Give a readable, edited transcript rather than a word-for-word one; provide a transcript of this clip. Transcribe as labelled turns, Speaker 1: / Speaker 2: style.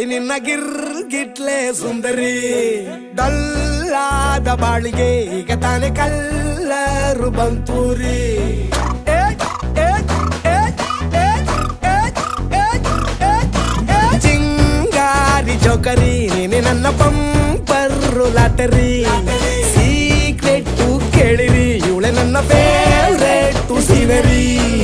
Speaker 1: ನಿನ್ನ ಗಿರ್ಗಿಟ್ಲೆ ಸುಂದರಿ ಡಲ್ಲಾದ ಬಾಳಿಗೆ ಈಗ ತಾನೆ ಕಲ್ಲರು ಬಂತೂರಿ ಚಿಂಗಾರಿ ಜೋಕರಿ ನೀನೆ ನನ್ನ ಪಂಪರ್ರು ಲಾಟರಿ